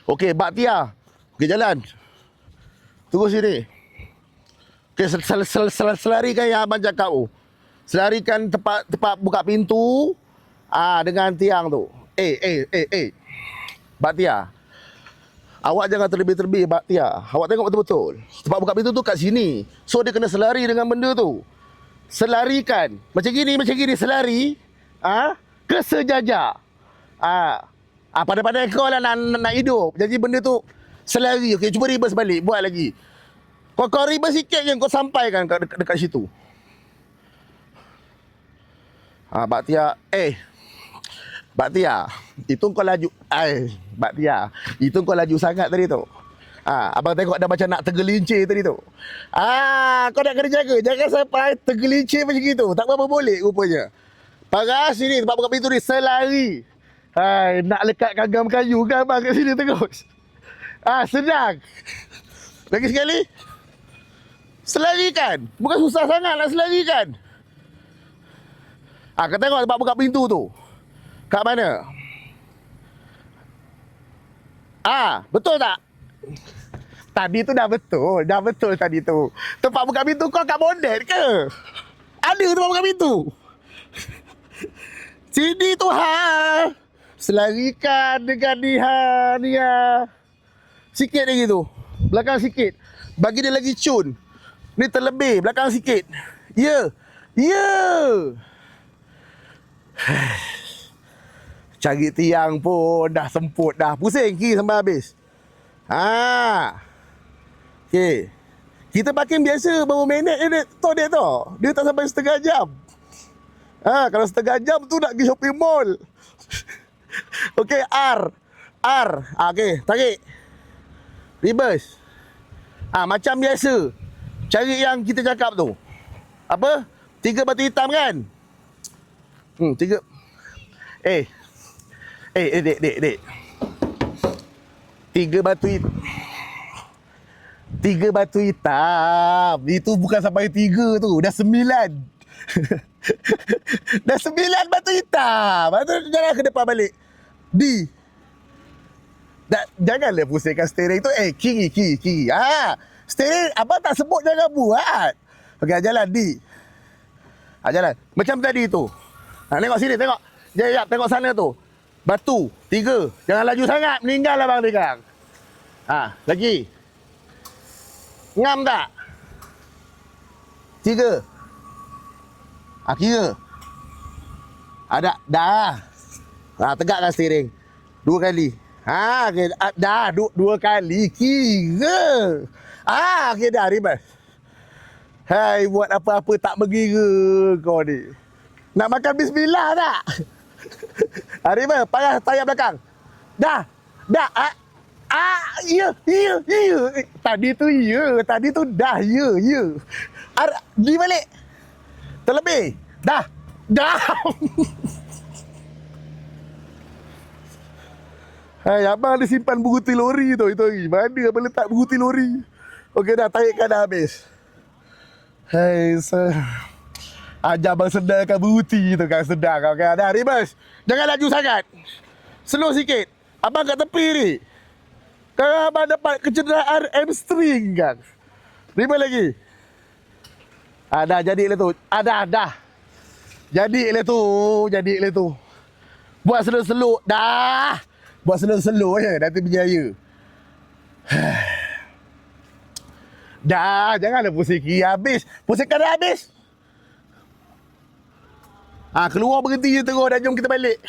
Okey, Baktia. Okey, jalan. Tunggu sini. Okey, selarikan yang abang cakap tu. Selarikan tepat buka pintu. Dengan tiang tu. Baktia. Awak jangan terlebih-terlebih, Baktia. Awak tengok betul-betul. Tempat buka pintu tu kat sini. So, dia kena selari dengan benda tu. Selarikan. Macam gini, selari. Ke sejajar. Pandai-pandai kau lah nak hidup. Jadi benda tu selari. Okey, cuba reverse balik. Buat lagi. Kau reverse sikit je, kau sampaikan dekat situ. Baktia. Baktia, itu kau laju. Baktia, itu kau laju sangat tadi tu. Abang tengok dah macam nak tergelincir tadi tu. Kau nak kena jaga. Jangan sampai tergelincir macam gitu. Tak berapa boleh rupanya. Paras sini, tempat buka pintu ni, selari. Nak lekat gagam kayu ke abang kat sini terus. Senang. Lagi sekali. Selarikan. Bukan susah sangat nak selarikan. Kau tengok tempat buka pintu tu. Kat mana? Betul tak? Tadi tu dah betul. Dah betul tadi tu. Tempat buka pintu kau kat bonnet ke? Ada tempat buka pintu. Sini tu selarikan dengan dia. Sikit lagi tu. Belakang sikit. Bagi dia lagi cun. Ni terlebih. Belakang sikit. Ya. Cari tiang pun dah semput dah. Pusing kiri sampai habis. Okey. Kita makin biasa berapa minit dia tu. Dia tak sampai setengah jam. Kalau setengah jam tu nak pergi shopping mall. Okey, R. Okey, tarik. Reverse. Macam biasa. Cari yang kita cakap tu. Apa? 3 batu hitam kan? 3. Dek. 3 batu hitam. Itu bukan sampai 3 tu. Dah 9. Dah 9 batu hitam. Jangan ke depan balik. D. Janganlah pusingkan steering tu. Kiri. Steering abang tak sebut jangan buat. Okey, jalan D. Jalan. Macam tadi tu. Tengok sini, tengok. Jap, tengok sana tu. Batu, 3. Jangan laju sangat, meninggal abang tegang. Lagi. Ngam tak? 3. Kira. Dah. Tegakkan steering. 2 kali. Okay. Dah, 2 kali. Kira. Okay, dah, ribas. Buat apa-apa tak mengira kau ni. Nak makan bismillah tak? Ribas, paras tayar belakang. Dah. Ya. Tadi tu ya. Tadi tu dah, ya. Di balik. Terlebih. Dah. Abang ada simpan buruti lori tu itu hari. Mana abang letak buruti lori? Okey dah, tarikkan dah habis. Ajar abang sedarkan buruti tu kan, sedar kau kan. Dah, reverse. Jangan laju sangat. Slow sikit. Abang kat tepi ni. Kalau abang dapat kecederaan hamstring kan. Reverse lagi. Dah jadi lah tu. Dah. Jadi lah tu. Buat slow-slow. Dah. Buat slow-slow je. Nanti berjaya. Dah. Janganlah pusing kiri habis. Pusingkan dah habis. Keluar berhenti je terus. Dah jom kita balik.